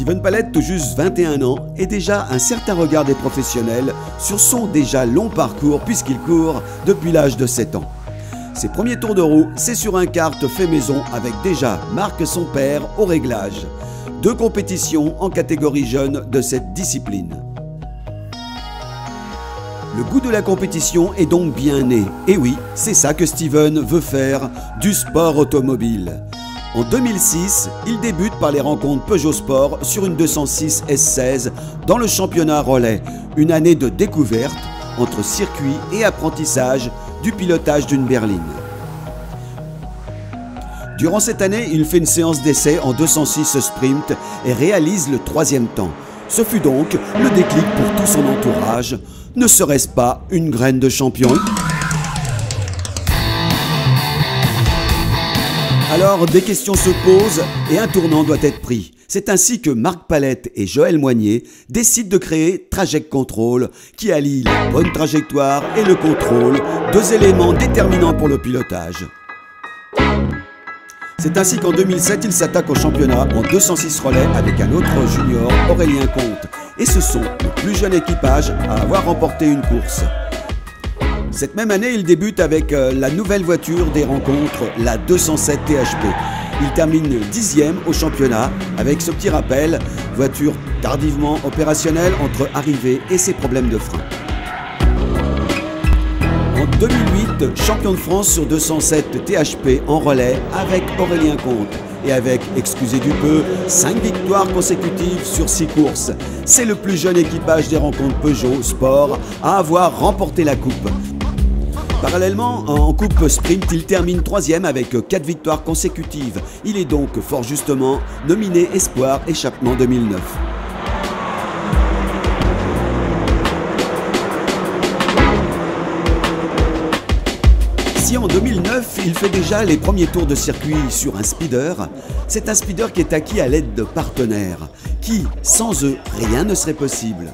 Steven Pallette, tout juste 21 ans, et déjà un certain regard des professionnels sur son déjà long parcours puisqu'il court depuis l'âge de 7 ans. Ses premiers tours de roue, c'est sur un kart fait maison avec déjà Marc son père au réglage. 2 compétitions en catégorie jeune de cette discipline. Le goût de la compétition est donc bien né. Et oui, c'est ça que Steven veut faire, du sport automobile. En 2006, il débute par les rencontres Peugeot Sport sur une 206 S16 dans le championnat relais. Une année de découverte entre circuit et apprentissage du pilotage d'une berline. Durant cette année, il fait une séance d'essai en 206 sprint et réalise le 3e temps. Ce fut donc le déclic pour tout son entourage. Ne serait-ce pas une graine de champion ? Alors, des questions se posent et un tournant doit être pris. C'est ainsi que Marc Pallette et Joël Moignet décident de créer Traject Control, qui allie la bonne trajectoire et le contrôle, 2 éléments déterminants pour le pilotage. C'est ainsi qu'en 2007, ils s'attaquent au championnat en 206 relais avec un autre junior, Aurélien Comte. Et ce sont le plus jeune équipage à avoir remporté une course. Cette même année, il débute avec la nouvelle voiture des rencontres, la 207 THP. Il termine 10e au championnat avec ce petit rappel, voiture tardivement opérationnelle entre arrivée et ses problèmes de frein. En 2008, champion de France sur 207 THP en relais avec Aurélien Comte. Et avec, excusez du peu, 5 victoires consécutives sur 6 courses. C'est le plus jeune équipage des rencontres Peugeot Sport à avoir remporté la coupe. Parallèlement, en coupe sprint, il termine 3e avec 4 victoires consécutives. Il est donc fort justement nominé Espoir Échappement 2009. Si en 2009, il fait déjà les premiers tours de circuit sur un speeder, c'est un speeder qui est acquis à l'aide de partenaires, qui, sans eux, rien ne serait possible.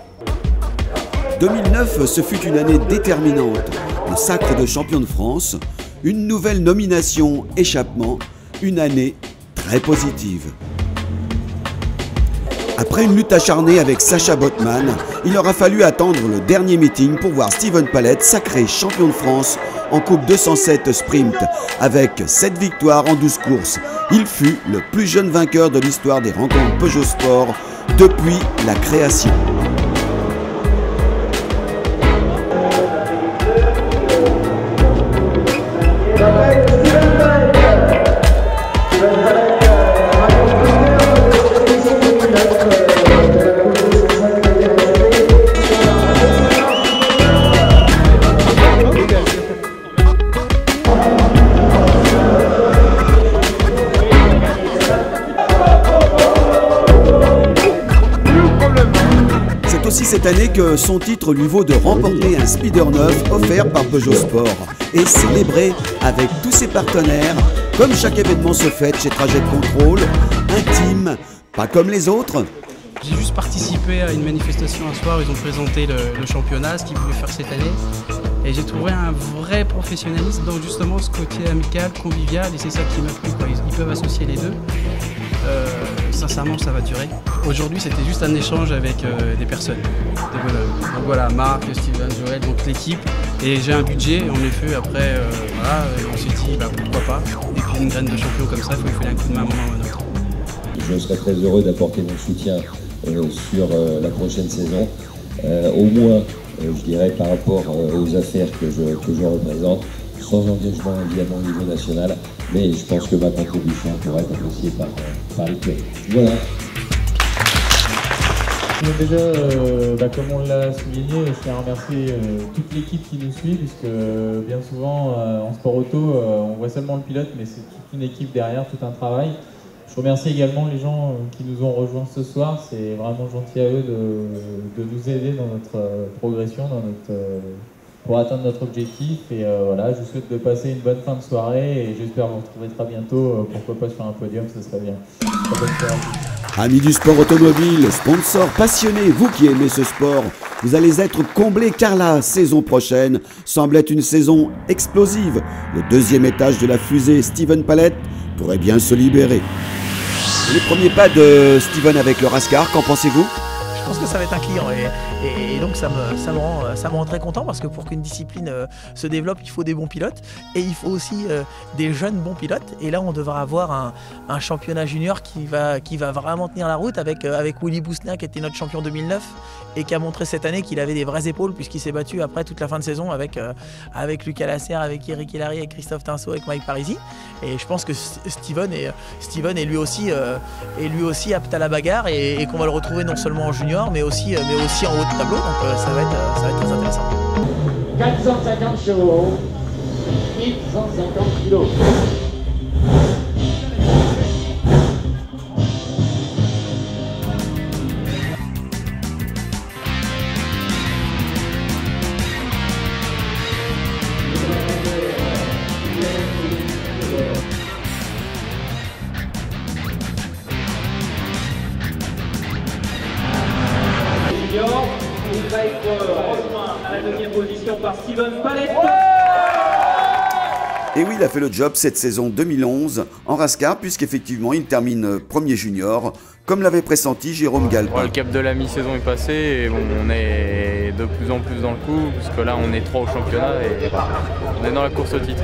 2009, ce fut une année déterminante. Le sacre de champion de France, une nouvelle nomination échappement, une année très positive. Après une lutte acharnée avec Sacha Botman, il aura fallu attendre le dernier meeting pour voir Steven Pallette sacré champion de France en Coupe 207 Sprint avec 7 victoires en 12 courses. Il fut le plus jeune vainqueur de l'histoire des rencontres Peugeot Sport depuis la création. C'est aussi cette année que son titre lui vaut de remporter un speeder neuf offert par Peugeot Sport et célébré avec tous ses partenaires, comme chaque événement se fête chez Traject Control, intime, pas comme les autres. J'ai juste participé à une manifestation un soir, ils ont présenté le championnat, ce qu'ils voulaient faire cette année. Et j'ai trouvé un vrai professionnalisme dans justement ce côté amical, convivial, et c'est ça qui m'a plu, quoi. Ils peuvent associer les deux. Sincèrement, ça va durer. Aujourd'hui, c'était juste un échange avec des personnes, des bonhommes. Donc voilà, Marc, Steven, Joël, donc l'équipe. Et j'ai un budget, en effet, après, voilà, on s'est dit, bah, pourquoi pas. Et puis une graine de champion comme ça, il faut filer un coup de main à un moment ou à un autre. Je serais très heureux d'apporter mon soutien sur la prochaine saison. Au moins, je dirais, par rapport aux affaires que je représente, sans engagement évidemment au niveau national, mais je pense que ma contribution pourrait être appréciée par le club. Voilà. Déjà, comme on l'a souligné, je tiens à remercier toute l'équipe qui nous suit, puisque bien souvent en sport auto, on voit seulement le pilote, mais c'est toute une équipe derrière, tout un travail. Je remercie également les gens qui nous ont rejoints ce soir, c'est vraiment gentil à eux de nous aider dans notre progression, pour atteindre notre objectif. Et voilà, je vous souhaite de passer une bonne fin de soirée et j'espère vous retrouver très bientôt, pourquoi pas sur un podium, ce serait bien. Très bonne soirée. Amis du sport automobile, sponsors passionnés, vous qui aimez ce sport, vous allez être comblés car la saison prochaine semble être une saison explosive. Le deuxième étage de la fusée Steven Pallette pourrait bien se libérer. Les premiers pas de Steven avec le Rascar, qu'en pensez-vous? Je pense que ça va être un client et donc ça me rend très content parce que pour qu'une discipline se développe, il faut des bons pilotes et il faut aussi des jeunes bons pilotes. Et là, on devra avoir un championnat junior qui va vraiment tenir la route avec Willy Bousnia qui était notre champion 2009 et qui a montré cette année qu'il avait des vraies épaules puisqu'il s'est battu après toute la fin de saison avec Lucas Lasserre, avec Eric Hilary, avec Christophe Tinceau, avec Mike Parisi. Et je pense que Steven est lui aussi apte à la bagarre et qu'on va le retrouver non seulement en junior mais aussi en haut de tableau, donc ça va être très intéressant. 450 chevaux, 1150 kilos. Il va être rejoint à la deuxième position par Steven Palette. Et oui, il a fait le job cette saison 2011 en Rascar, puisqu'effectivement il termine premier junior, comme l'avait pressenti Jérôme Galpin. Le cap de la mi-saison est passé et bon, on est de plus en plus dans le coup, puisque là on est 3 au championnat et on est dans la course au titre.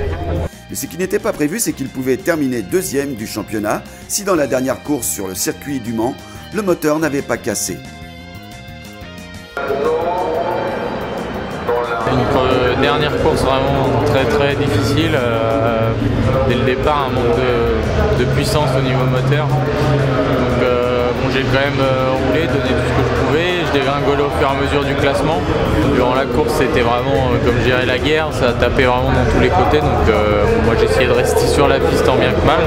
Mais ce qui n'était pas prévu, c'est qu'il pouvait terminer deuxième du championnat si dans la dernière course sur le circuit du Mans, le moteur n'avait pas cassé. Une dernière course vraiment très difficile. Dès le départ, un manque de puissance au niveau moteur. Donc bon, j'ai quand même roulé, donné tout ce que je pouvais. Je dégringolais au fur et à mesure du classement. Durant la course, c'était vraiment, comme je dirais, la guerre. Ça tapait vraiment dans tous les côtés. Donc moi, j'essayais de rester sur la piste tant bien que mal.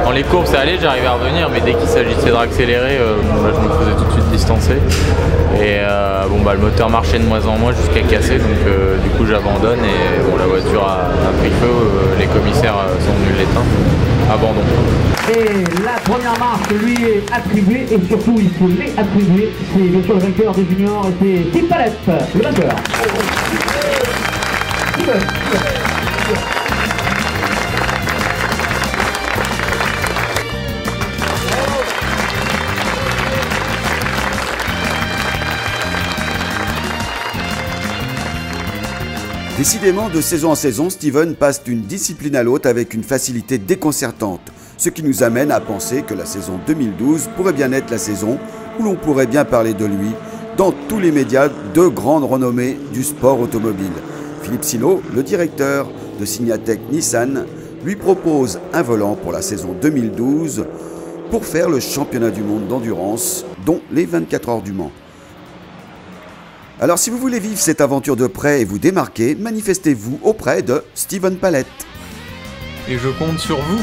Dans les courses, ça allait, j'arrivais à revenir, mais dès qu'il s'agissait de réaccélérer, là, je me faisais tout de suite distancer. Et le moteur marchait de moins en moins jusqu'à casser, donc du coup j'abandonne et bon, la voiture a pris feu, les commissaires sont venus l'éteindre. Abandon. Et la première marque lui est attribuée et surtout il faut les attribuer. C'est bien sûr le vainqueur des juniors, c'est Steve Palette, le vainqueur. Décidément, de saison en saison, Steven passe d'une discipline à l'autre avec une facilité déconcertante, ce qui nous amène à penser que la saison 2012 pourrait bien être la saison où l'on pourrait bien parler de lui dans tous les médias de grande renommée du sport automobile. Philippe Sino, le directeur de Signatech Nissan, lui propose un volant pour la saison 2012 pour faire le championnat du monde d'endurance, dont les 24 heures du Mans. Alors si vous voulez vivre cette aventure de près et vous démarquer, manifestez-vous auprès de Steven Palette. Et je compte sur vous.